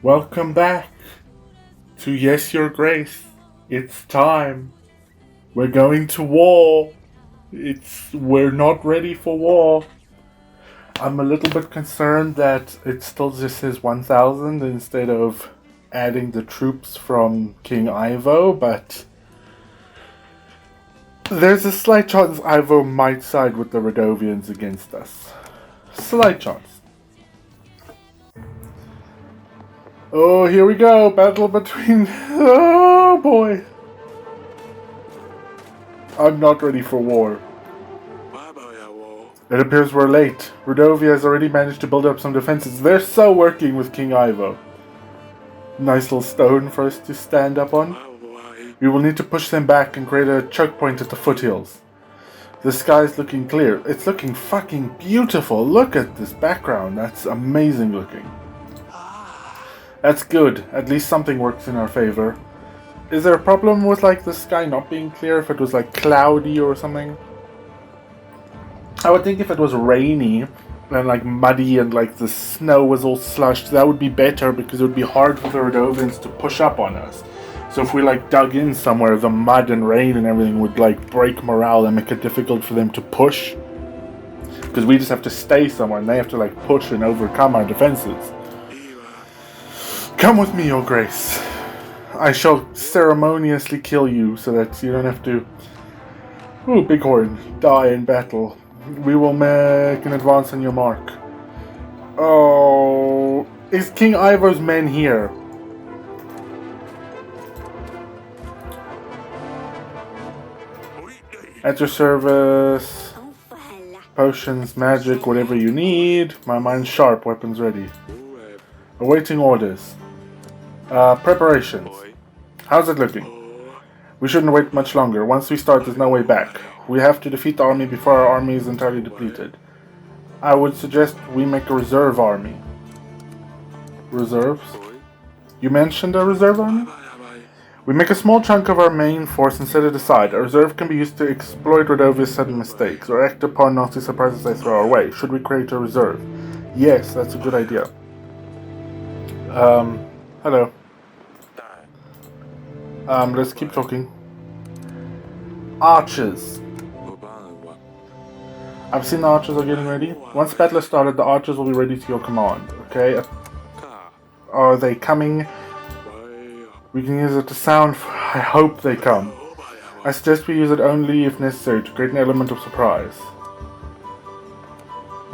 Welcome back to Yes, Your Grace. It's time. We're going to war. We're not ready for war. I'm a little bit concerned that it still just says 1,000 instead of adding the troops from King Ivo, but there's a slight chance Ivo might side with the Radovians against us. Slight chance. Oh, here we go. Battle between... Oh, boy. I'm not ready for war. It appears we're late. Radovia has already managed to build up some defenses. They're so working with King Ivo. Nice little stone for us to stand up on. We will need to push them back and create a choke point at the foothills. The sky's looking clear. It's looking fucking beautiful. Look at this background. That's amazing looking. That's good. At least something works in our favor. Is there a problem with like the sky not being clear if it was like cloudy or something? I would think if it was rainy and like muddy and like the snow was all slushed, that would be better because it would be hard for the Radovans to push up on us. So if we like dug in somewhere, the mud and rain and everything would like break morale and make it difficult for them to push. Because we just have to stay somewhere and they have to like push and overcome our defenses. Come with me, Your Grace. I shall ceremoniously kill you so that you don't have to, Bighorn, die in battle. We will make an advance on your mark. Oh, is King Ivo's men here? At your service. Potions, magic, whatever you need. My mind's sharp, weapons ready. Awaiting orders. Preparations. How's it looking? We shouldn't wait much longer. Once we start, there's no way back. We have to defeat the army before our army is entirely depleted. I would suggest we make a reserve army. Reserves? You mentioned a reserve army? We make a small chunk of our main force and set it aside. A reserve can be used to exploit Radovia's sudden mistakes or act upon nasty surprises they throw our way. Should we create a reserve? Yes, that's a good idea. Hello. Let's keep talking. Archers. I've seen the archers are getting ready. Once battle is started, the archers will be ready to your command. Okay? Are they coming? We can use it to sound. I hope they come. I suggest we use it only if necessary to create an element of surprise.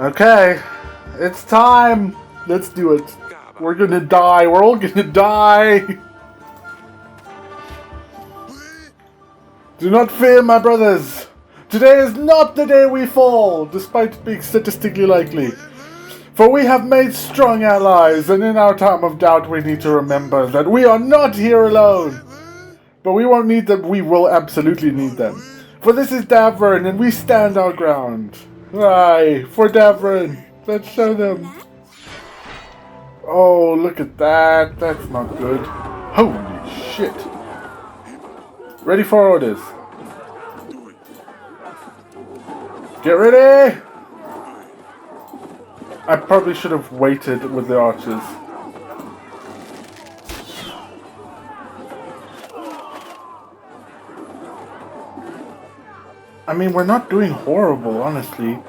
Okay. It's time. Let's do it. We're gonna die. We're all gonna die. Do not fear, my brothers. Today is not the day we fall, despite being statistically likely. For we have made strong allies, and in our time of doubt we need to remember that we are not here alone. But we won't need them, we will absolutely need them. For this is Davern, and we stand our ground. Aye, for Davern. Let's show them. Oh, look at that. That's not good. Holy shit. Ready for orders. Get ready! I probably should have waited with the archers. I mean, we're not doing horrible, honestly.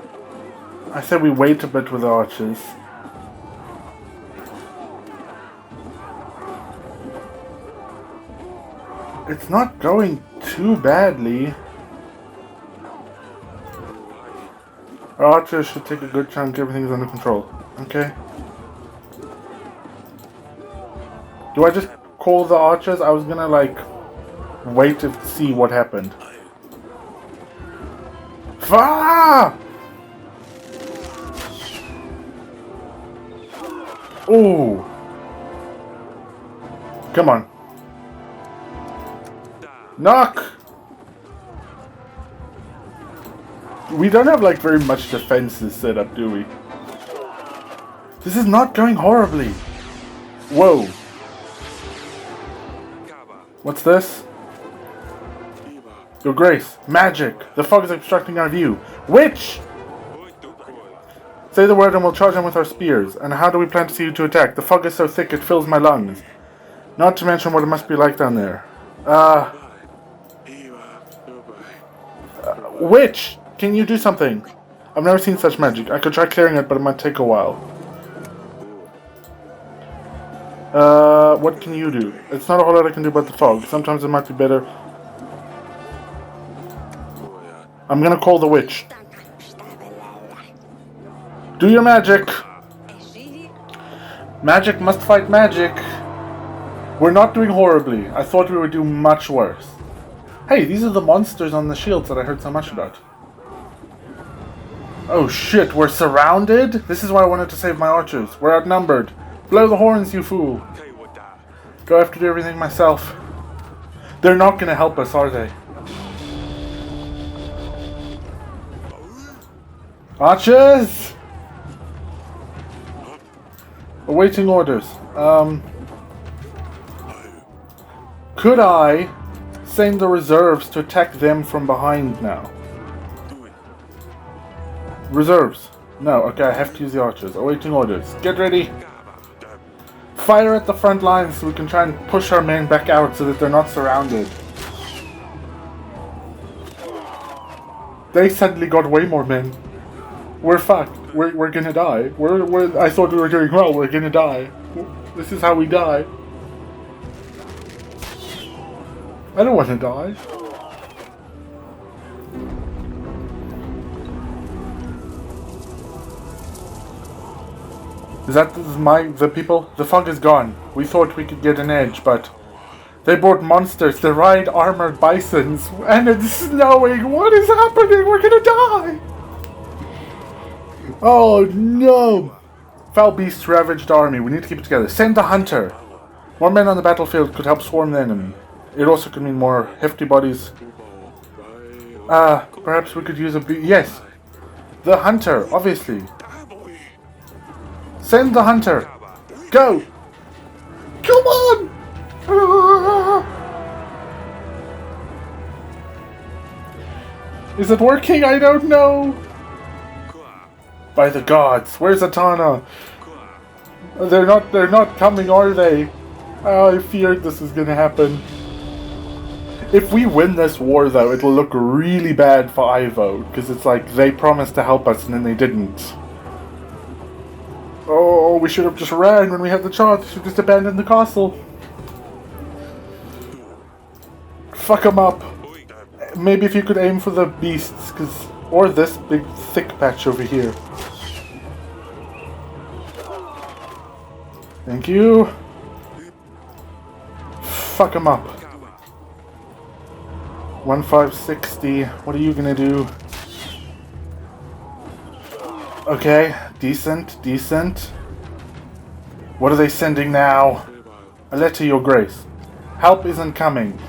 I said we wait a bit with the archers. It's not going too badly. Our archers should take a good chunk, everything's under control. Okay. Do I just call the archers? I was gonna like wait to see what happened. Fah! Ooh. Come on. Knock! We don't have like very much defenses set up, do we? This is not going horribly. Whoa. What's this? Your Grace, magic! The fog is obstructing our view. Witch! Say the word and we'll charge them with our spears. And how do we plan to see you to attack? The fog is so thick it fills my lungs. Not to mention what it must be like down there. Witch! Can you do something? I've never seen such magic. I could try clearing it, but it might take a while. What can you do? It's not a whole lot I can do about the fog. Sometimes it might be better. I'm gonna call the witch. Do your magic! Magic must fight magic. We're not doing horribly. I thought we would do much worse. Hey, these are the monsters on the shields that I heard so much about. Oh shit, we're surrounded? This is why I wanted to save my archers. We're outnumbered. Blow the horns, you fool. Go have to do everything myself. They're not gonna help us, are they? Archers! Awaiting orders. Could I send the reserves to attack them from behind now? Reserves. No, okay, I have to use the archers. Awaiting orders. Get ready. Fire at the front lines so we can try and push our men back out so that they're not surrounded. They suddenly got way more men. We're fucked. We're gonna die. I thought we were doing well. We're gonna die. This is how we die. I don't want to die. Is that the people? The fog is gone. We thought we could get an edge, but they brought monsters. They ride armored bisons, and it's snowing. What is happening? We're gonna die. Oh no! Foul beasts ravaged army. We need to keep it together. Send the hunter. More men on the battlefield could help swarm the enemy. It also could mean more hefty bodies. Perhaps we could use yes! The hunter, obviously. Send the hunter! Go! Come on! Is it working? I don't know! By the gods, where's Atana? They're not coming, are they? Oh, I feared this was gonna happen. If we win this war, though, it'll look really bad for Ivo, because it's like they promised to help us and then they didn't. Oh, we should have just ran when we had the chance. We should just abandon the castle. Fuck them up. Maybe if you could aim for the beasts, or this big thick patch over here. Thank you. Fuck them up. 1560. What are you gonna do? Okay, decent. What are they sending now? A letter, your grace. Help isn't coming.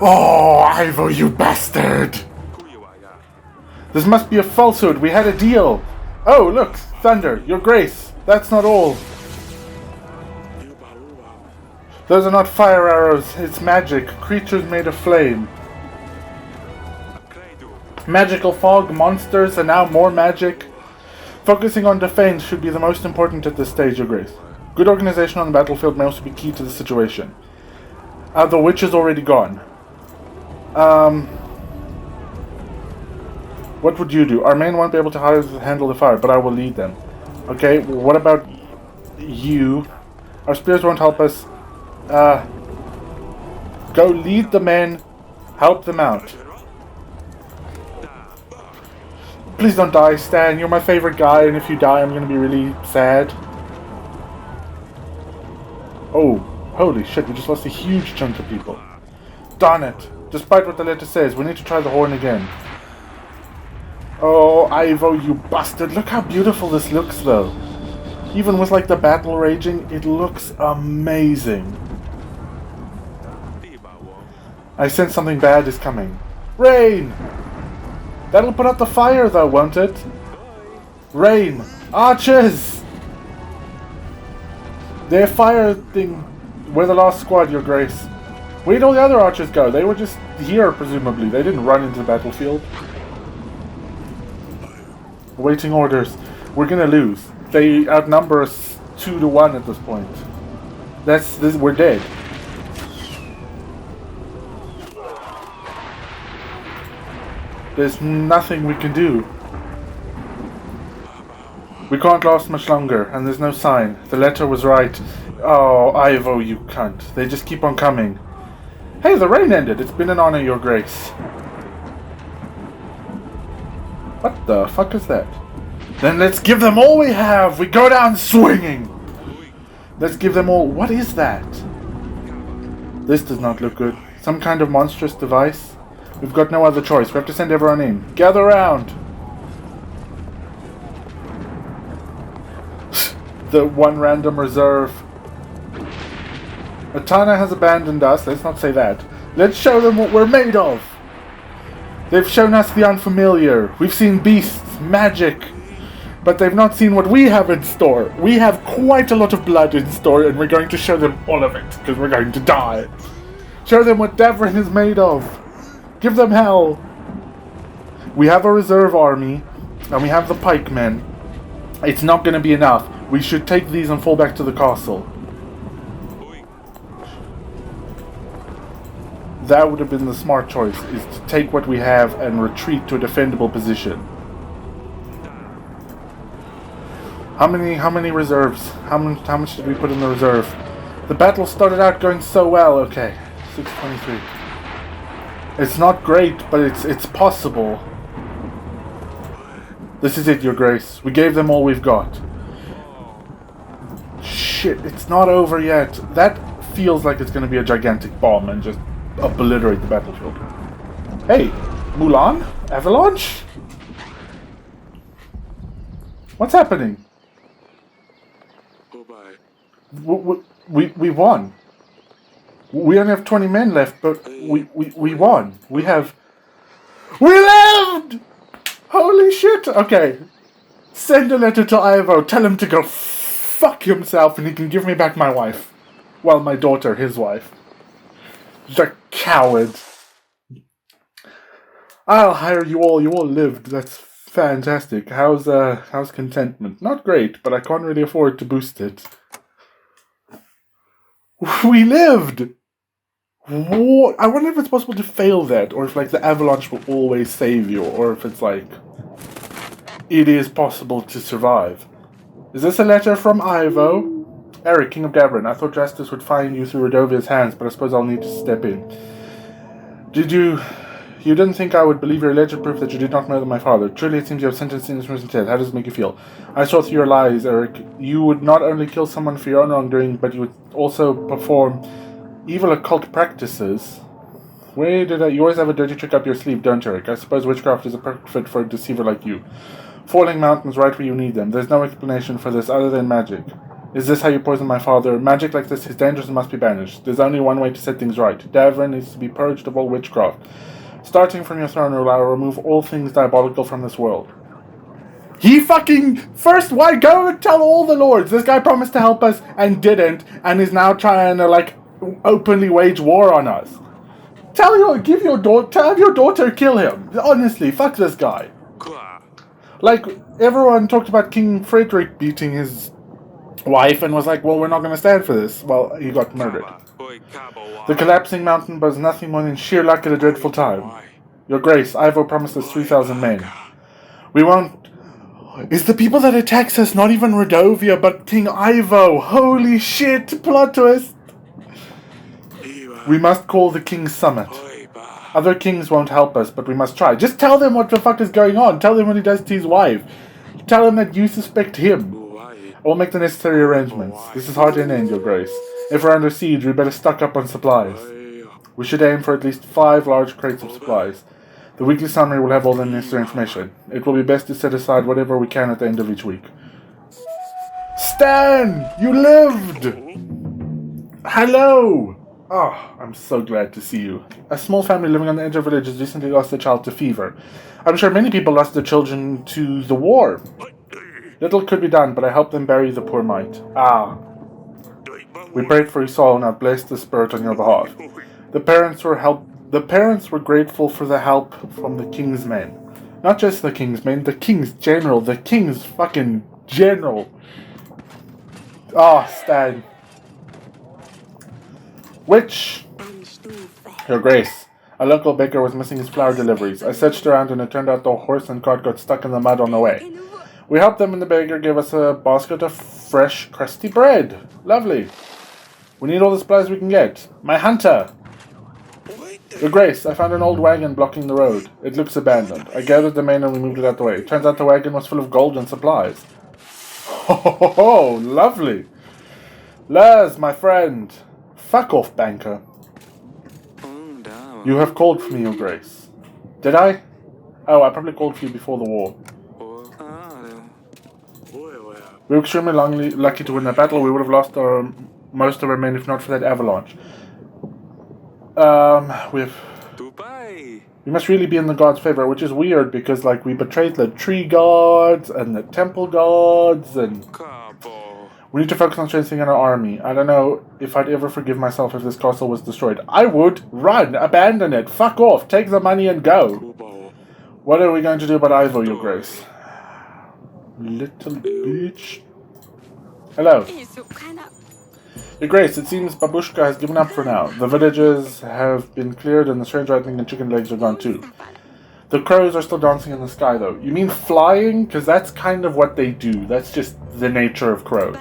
Oh, Ivo, you bastard! This must be a falsehood. We had a deal. Oh, look, thunder, your grace. That's not all. Those are not fire arrows. It's magic. Creatures made of flame. Magical fog, monsters, and now more magic. Focusing on defense should be the most important at this stage, Your Grace. Good organization on the battlefield may also be key to the situation. The witch is already gone. What would you do? Our men won't be able to handle the fire, but I will lead them. Okay, what about you? Our spears won't help us. Go lead the men. Help them out. Please don't die, Stan. You're my favorite guy, and if you die, I'm going to be really sad. Oh, holy shit, we just lost a huge chunk of people. Darn it. Despite what the letter says, we need to try the horn again. Oh, Ivo, you bastard. Look how beautiful this looks, though. Even with, like, the battle raging, it looks amazing. I sense something bad is coming. Rain! That'll put out the fire, though, won't it? Rain! Archers! They're firing. We're the last squad, Your Grace. Where'd all the other archers go? They were just here, presumably. They didn't run into the battlefield. Awaiting orders. We're gonna lose. They outnumber us 2-1 at this point. We're dead. There's nothing we can do. We can't last much longer, and there's no sign. The letter was right. Oh, Ivo, you cunt. They just keep on coming. Hey, the rain ended. It's been an honor, Your Grace. What the fuck is that? Then let's give them all we have. We go down swinging. Let's give them all... What is that? This does not look good. Some kind of monstrous device. We've got no other choice. We have to send everyone in. Gather round. The one random reserve. Atana has abandoned us. Let's not say that. Let's show them what we're made of. They've shown us the unfamiliar. We've seen beasts, magic. But they've not seen what we have in store. We have quite a lot of blood in store, and we're going to show them all of it, because we're going to die. Show them what Davrin is made of. Give them hell. We have a reserve army, and we have the pikemen. It's not going to be enough. We should take these and fall back to the castle. That would have been the smart choice, is to take what we have and retreat to a defendable position. How many reserves? How much did we put in the reserve? The battle started out going so well. Okay, 623. It's not great, but it's possible. This is it, Your Grace. We gave them all we've got. Shit, it's not over yet. That feels like it's going to be a gigantic bomb and just obliterate the battlefield. Hey, Mulan? Avalanche? What's happening? We won. We only have 20 men left, but we won. We lived! Holy shit! Okay. Send a letter to Ivo. Tell him to go fuck himself and he can give me back my wife. Well, my daughter, his wife. The coward. I'll hire you all. You all lived. That's fantastic. How's contentment? Not great, but I can't really afford to boost it. We lived! What? I wonder if it's possible to fail that, or if like the avalanche will always save you, or if it's like it is possible to survive. Is this a letter from Ivo? Eric, King of Davrin, I thought justice would find you through Radovia's hands, but I suppose I'll need to step in. You didn't think I would believe your alleged proof that you did not murder my father. Truly it seems you have sentenced innocence instead. How does it make you feel? I saw through your lies, Eric. You would not only kill someone for your own wrongdoing, but you would also perform evil occult practices. You always have a dirty trick up your sleeve, don't you, Eric? I suppose witchcraft is a perfect fit for a deceiver like you. Falling mountains right where you need them. There's no explanation for this other than magic. Is this how you poison my father? Magic like this is dangerous and must be banished. There's only one way to set things right. Davrin needs to be purged of all witchcraft. Starting from your throne rule, I will remove all things diabolical from this world. He fucking... First, why go and tell all the lords? This guy promised to help us and didn't, and is now trying to, like, openly wage war on us. Have your daughter kill him. Honestly, fuck this guy. Like, everyone talked about King Frederick beating his wife and was like, well, we're not going to stand for this. Well, he got murdered. The collapsing mountain was nothing more than sheer luck at a dreadful time. Your Grace, Ivo promised us 3,000 men. We won't... Is the people that attacks us not even Radovia, but King Ivo? Holy shit, plot twist! We must call the King's Summit. Other kings won't help us, but we must try. Just tell them what the fuck is going on. Tell them what he does to his wife. Tell them that you suspect him. I will make the necessary arrangements. This is hard to end, Your Grace. If we're under siege, we better stock up on supplies. We should aim for at least 5 large crates of supplies. The weekly summary will have all the necessary information. It will be best to set aside whatever we can at the end of each week. Stan! You lived! Hello! Oh, I'm so glad to see you. A small family living on the edge of a village has recently lost a child to fever. I'm sure many people lost their children to the war. Little could be done, but I helped them bury the poor mite. We prayed for his soul and have blessed the spirit on your behalf. The parents were grateful for the help from the king's men. Not just the king's men, the king's general. The king's fucking general. Ah, Stan. Which? Your Grace. A local baker was missing his flour deliveries. I searched around and it turned out the horse and cart got stuck in the mud on the way. We helped them and the baker gave us a basket of fresh, crusty bread. Lovely. We need all the supplies we can get. My hunter! Your Grace, I found an old wagon blocking the road. It looks abandoned. I gathered the men and we moved it out the way. Turns out the wagon was full of gold and supplies. Oh, lovely. Laz, my friend. Fuck off, banker. You have called for me, Your Grace. Did I? Oh, I probably called for you before the war. We were extremely lucky to win that battle. We would have lost most of our men if not for that avalanche. We must really be in the gods' favor, which is weird because, like, we betrayed the tree gods and the temple gods, and we need to focus on strengthening our army. I don't know if I'd ever forgive myself if this castle was destroyed. I would run, abandon it, fuck off, take the money and go. What are we going to do about Ivo, Your Grace? Little bitch. Hello. Your Grace, it seems Babushka has given up for now. The villages have been cleared and the strange lightning and chicken legs are gone too. The crows are still dancing in the sky though. You mean flying? Because that's kind of what they do. That's just the nature of crows.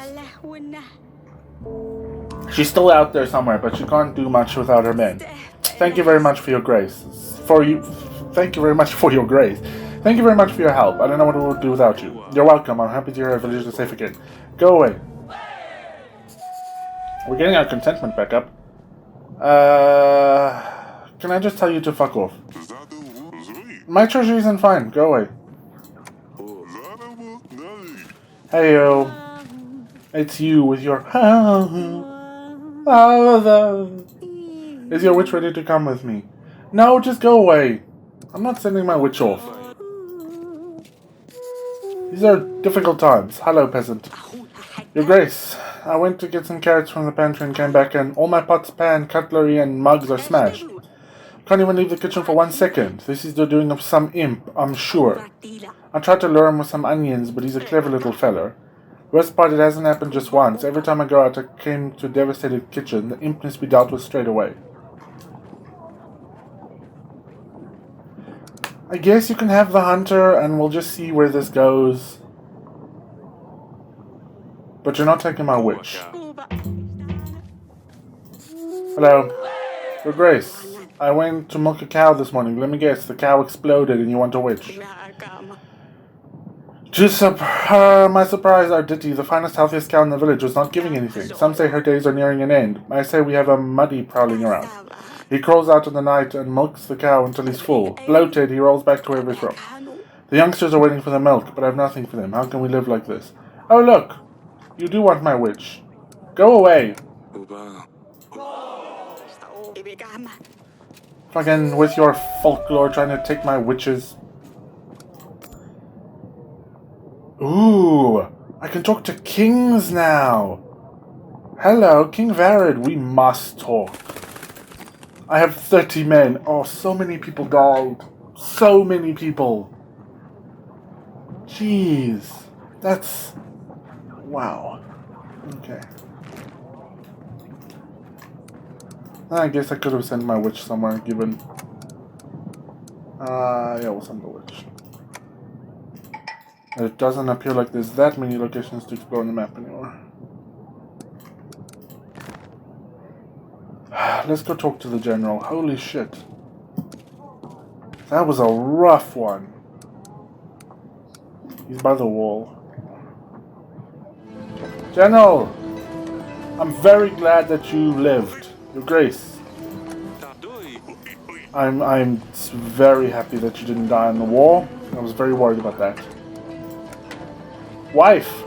She's still out there somewhere, but she can't do much without her men. Thank you very much for your grace. Thank you very much for your grace. Thank you very much for your help. I don't know what we would do without you. You're welcome. I'm happy to hear our village is safe again. Go away. We're getting our contentment back up. Can I just tell you to fuck off? My treasury isn't fine. Go away. Hey yo. It's you with your Is your witch ready to come with me? No, just go away. I'm not sending my witch off. These are difficult times. Hello, peasant. Your Grace, I went to get some carrots from the pantry and came back and all my pots, pan, cutlery and mugs are smashed. Can't even leave the kitchen for 1 second. This is the doing of some imp, I'm sure. I tried to lure him with some onions, but he's a clever little feller. Worst part, it hasn't happened just once. Every time I go out, I came to a devastated kitchen. The imp must be dealt with straight away. I guess you can have the hunter and we'll just see where this goes. But you're not taking my witch. Hello. Your Grace, I went to milk a cow this morning. Let me guess, the cow exploded and you want a witch. To my surprise, our Ditty, the finest, healthiest cow in the village, was not giving anything. Some say her days are nearing an end. I say we have a muddy prowling around. He crawls out in the night and milks the cow until he's full. Bloated, he rolls back to wherever he's from. The youngsters are waiting for the milk, but I have nothing for them. How can we live like this? Oh, look! You do want my witch. Go away! Fucking with your folklore trying to take my witches. Ooh! I can talk to kings now! Hello, King Varid, we must talk. I have 30 men. Oh, so many people died. So many people. Jeez. That's... wow. Okay. I guess I could have sent my witch somewhere, given... yeah, we'll send the witch. It doesn't appear like there's that many locations to explore on the map anymore. Let's go talk to the general. Holy shit. That was a rough one. He's by the wall. General! I'm very glad that you lived. Your Grace. I'm very happy that you didn't die in the war. I was very worried about that. Wife!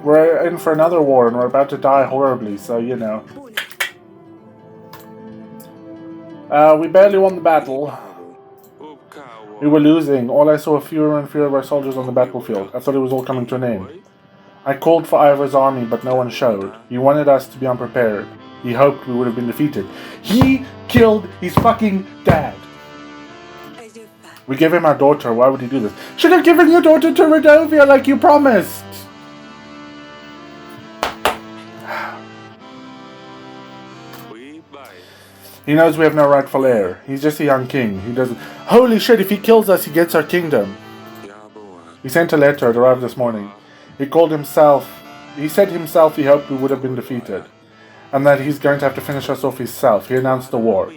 We're in for another war and we're about to die horribly, so you know. We barely won the battle. We were losing. All I saw fewer and fewer of our soldiers on the battlefield. I thought it was all coming to an end. I called for Ivor's army, but no one showed. He wanted us to be unprepared. He hoped we would have been defeated. He killed his fucking dad. We gave him our daughter. Why would he do this? Should have given your daughter to Radovia like you promised. He knows we have no rightful heir. He's just a young king. He doesn't... Holy shit, if he kills us, he gets our kingdom. He sent a letter. It arrived this morning. He said himself he hoped we would have been defeated. And that he's going to have to finish us off himself. He announced the war.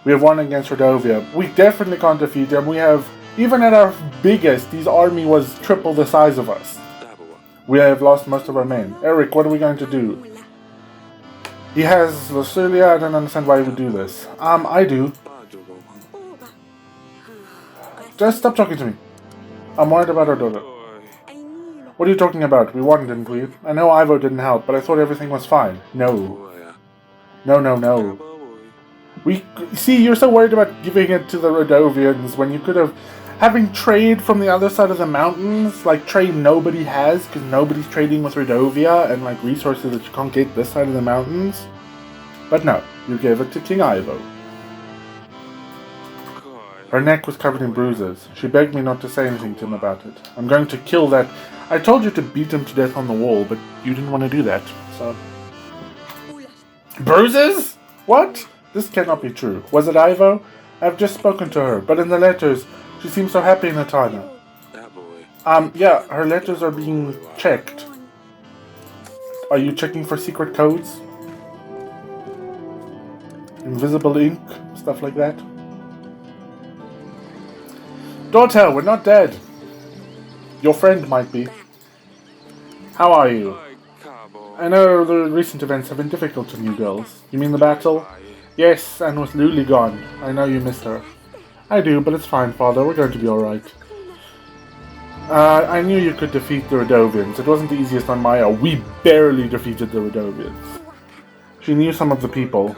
We have won against Radovia. We definitely can't defeat him. We have... Even at our biggest, his army was triple the size of us. We have lost most of our men. Eric, what are we going to do? He has Lucilia. I don't understand why he would do this. I do. Just stop talking to me. I'm worried about our daughter. What are you talking about? We won, didn't we? I know Ivo didn't help, but I thought everything was fine. No. No. See, you're so worried about giving it to the Radovians when you could have... Having trade from the other side of the mountains, like trade nobody has, because nobody's trading with Radovia, and like resources that you can't get this side of the mountains. But no, you gave it to King Ivo. Her neck was covered in bruises. She begged me not to say anything to him about it. I'm going to kill that... I told you to beat him to death on the wall, but you didn't want to do that, so... Bruises? What? This cannot be true. Was it Ivo? I've just spoken to her, but in the letters... She seems so happy, Natana. Yeah, her letters are being checked. Are you checking for secret codes? Invisible ink? Stuff like that? Daughter, we're not dead. Your friend might be. How are you? I know the recent events have been difficult on you girls. You mean the battle? Yes, and with Luli gone. I know you missed her. I do, but it's fine, Father. We're going to be alright. I knew you could defeat the Radovians. It wasn't the easiest on Maya. We barely defeated the Radovians. She knew some of the people.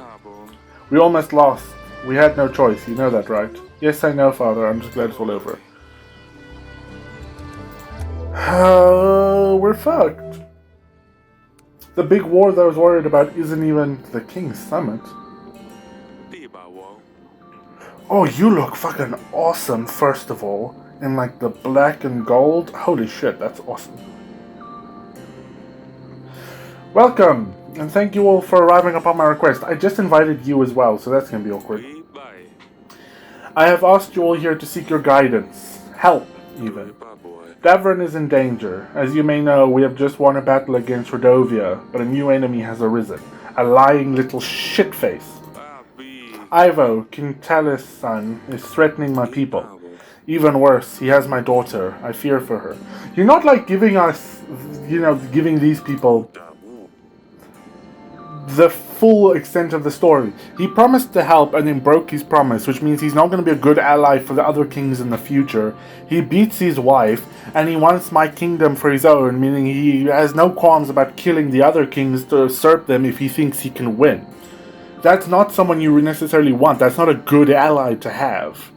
We almost lost. We had no choice. You know that, right? Yes, I know, Father. I'm just glad it's all over. We're fucked. The big war that I was worried about isn't even the King's Summit. Oh, you look fucking awesome, first of all. In like the black and gold. Holy shit, that's awesome. Welcome, and thank you all for arriving upon my request. I just invited you as well, so that's gonna be awkward. I have asked you all here to seek your guidance. Help, even. Davern is in danger. As you may know, we have just won a battle against Radovia, but a new enemy has arisen. A lying little shitface. Ivo, King Talis' son, is threatening my people. Even worse, he has my daughter. I fear for her. You're not like giving us, giving these people the full extent of the story. He promised to help and then broke his promise, which means he's not going to be a good ally for the other kings in the future. He beats his wife, and he wants my kingdom for his own, meaning he has no qualms about killing the other kings to usurp them if he thinks he can win. That's not someone you necessarily want. That's not a good ally to have.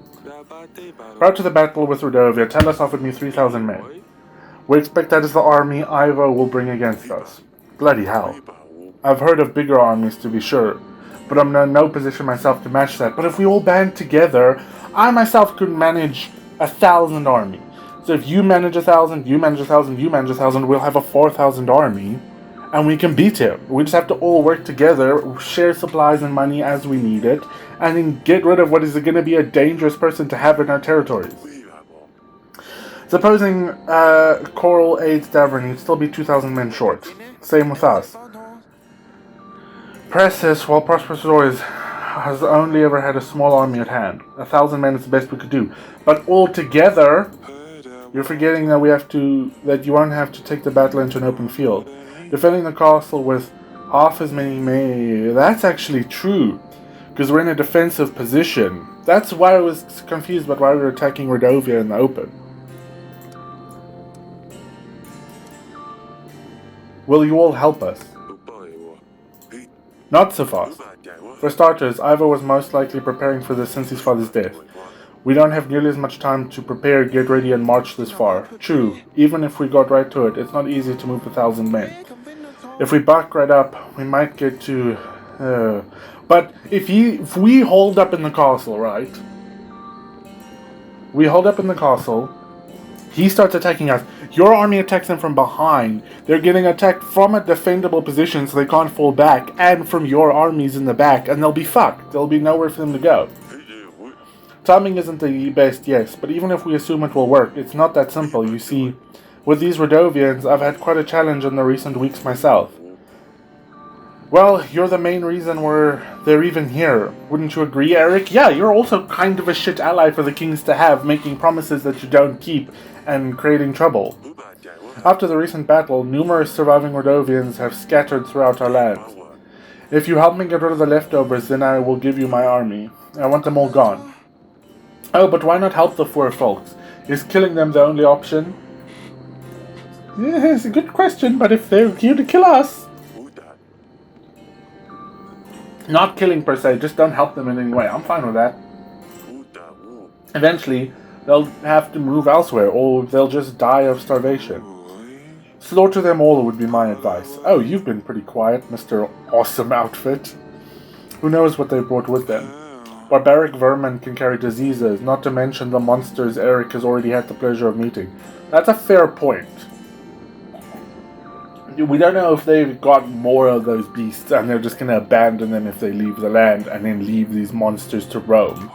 Prior to the battle with Radovia, Talis offered me 3,000 men. We expect that is the army Ivo will bring against us. Bloody hell. I've heard of bigger armies, to be sure, but I'm in no position myself to match that. But if we all band together, I myself could manage 1,000 army. So if you manage 1,000, you manage 1,000, you manage 1,000, we'll have a 4,000 army. And we can beat him. We just have to all work together, share supplies and money as we need it, and then get rid of what is going to be a dangerous person to have in our territories. Supposing Coral aids Davern, he'd still be 2,000 men short. Same with us. Pressis, while prosperous always, has only ever had a small army at hand. 1,000 men is the best we could do. But all together, you're forgetting that you won't have to take the battle into an open field. Defending the castle with half as many men. That's actually true. Because we're in a defensive position. That's why I was confused about why we were attacking Radovia in the open. Will you all help us? Not so fast. For starters, Ivo was most likely preparing for this since his father's death. We don't have nearly as much time to prepare, get ready, and march this far. True, even if we got right to it, it's not easy to move 1,000 men. If we back right up, we might get to... But if we hold up in the castle, right? We hold up in the castle. He starts attacking us. Your army attacks them from behind. They're getting attacked from a defendable position so they can't fall back, and from your armies in the back, and they'll be fucked. There'll be nowhere for them to go. Timing isn't the best, yes, but even if we assume it will work, it's not that simple. You see, with these Radovians, I've had quite a challenge in the recent weeks myself. Well, you're the main reason they're even here. Wouldn't you agree, Eric? Yeah, you're also kind of a shit ally for the kings to have, making promises that you don't keep and creating trouble. After the recent battle, numerous surviving Radovians have scattered throughout our lands. If you help me get rid of the leftovers, then I will give you my army. I want them all gone. Oh, but why not help the poor folks? Is killing them the only option? Yes, a good question, but if they're here to kill us... Not killing per se, just don't help them in any way. I'm fine with that. Eventually, they'll have to move elsewhere, or they'll just die of starvation. Slaughter them all would be my advice. Oh, you've been pretty quiet, Mr. Awesome Outfit. Who knows what they brought with them? Barbaric vermin can carry diseases, not to mention the monsters Eric has already had the pleasure of meeting. That's a fair point. We don't know if they've got more of those beasts and they're just going to abandon them if they leave the land and then leave these monsters to roam.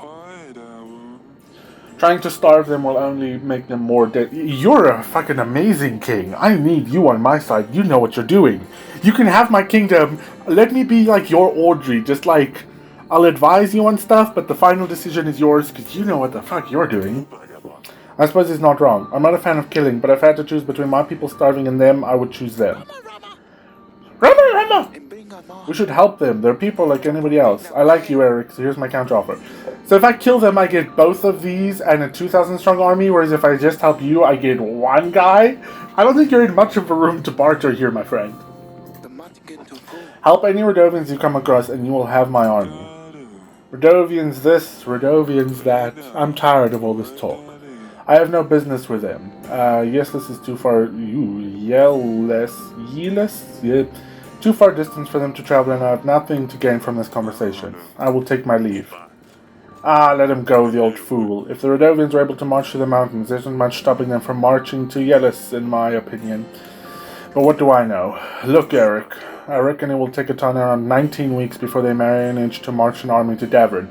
Trying to starve them will only make them more dead. You're a fucking amazing king. I need you on my side. You know what you're doing. You can have my kingdom. Let me be like your Audrey. Just like, I'll advise you on stuff, but the final decision is yours because you know what the fuck you're doing. I suppose he's not wrong. I'm not a fan of killing, but if I had to choose between my people starving and them, I would choose them. Rama! We should help them. They're people like anybody else. I like you, Eric, so here's my counteroffer. So if I kill them, I get both of these and a 2,000 strong army, whereas if I just help you, I get one guy? I don't think you're in much of a room to barter here, my friend. Help any Radovians you come across, and you will have my army. Radovians this, Radovians that. I'm tired of all this talk. I have no business with them. Yes, this is too far. Yeah, too far distance for them to travel, and I have nothing to gain from this conversation. I will take my leave. Let him go, the old fool. If the Radovians are able to march to the mountains, there isn't much stopping them from marching to Yellis, in my opinion. But what do I know? Look, Eric, I reckon it will take a ton around 19 weeks before they manage to march an army to Davern.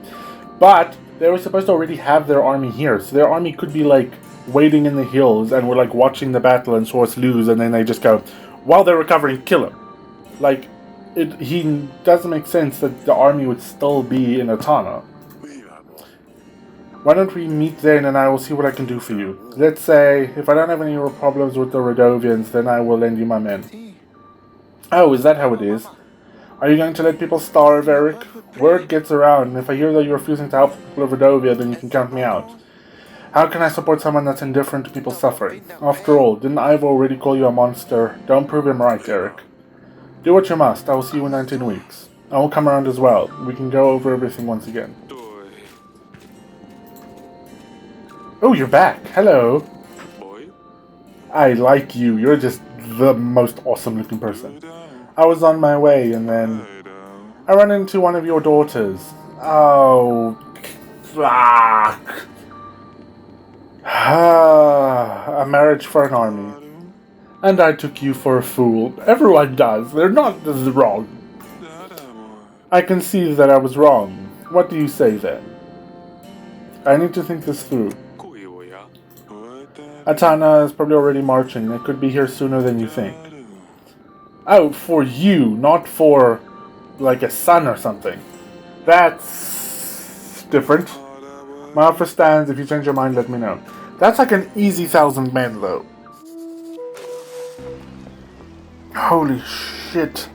But they were supposed to already have their army here, so their army could be like waiting in the hills and we're like watching the battle and saw us lose, and then they just go, while they're recovering, kill him. Like, he doesn't make sense that the army would still be in Atana. Why don't we meet then and I will see what I can do for you. Let's say, if I don't have any problems with the Radovians, then I will lend you my men. Oh, is that how it is? Are you going to let people starve, Eric? Word gets around, and if I hear that you're refusing to help the people of Radovia, then you can count me out. How can I support someone that's indifferent to people suffering? After all, didn't Ivo already call you a monster? Don't prove him right, Eric. Do what you must. I will see you in 19 weeks. I will come around as well. We can go over everything once again. Oh, you're back. Hello. I like you. You're just the most awesome looking person. I was on my way and then I ran into one of your daughters. Oh, fuck. A marriage for an army. And I took you for a fool. Everyone does. They're not wrong. I can see that I was wrong. What do you say then? I need to think this through. Atana is probably already marching. They could be here sooner than you think. Oh, for you, not for, like, a son or something. That's different. My offer stands. If you change your mind, let me know. That's like an easy 1,000 men, though. Holy shit.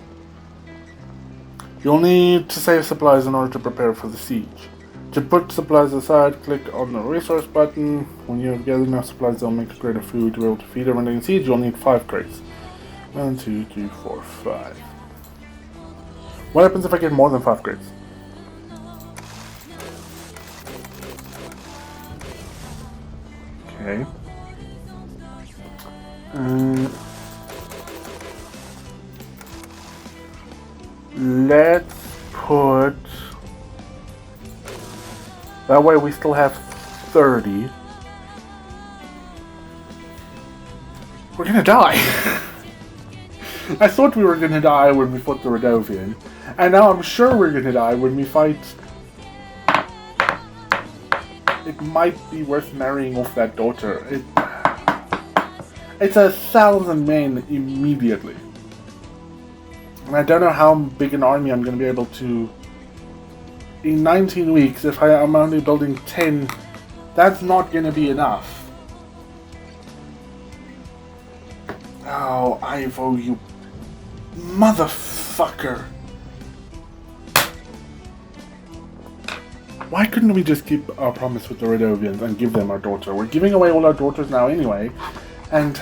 You'll need to save supplies in order to prepare for the siege. To put supplies aside, click on the resource button. When you have gathered enough supplies, they'll make a crate of food to be able to feed everyone in siege. You'll need 5 crates. 1, 2, 3, 4, 5. What happens if I get more than 5 crates? Okay. Let's put... That way we still have 30. We're gonna die. I thought we were gonna die when we fought the Radovan, and now I'm sure we're gonna die when we fight. It might be worth marrying off that daughter. It's 1,000 men immediately. And I don't know how big an army I'm gonna be able to. In 19 weeks, if I'm only building 10, that's not gonna be enough. Oh, Ivo, you motherfucker. Why couldn't we just keep our promise with the Radovians and give them our daughter? We're giving away all our daughters now anyway, and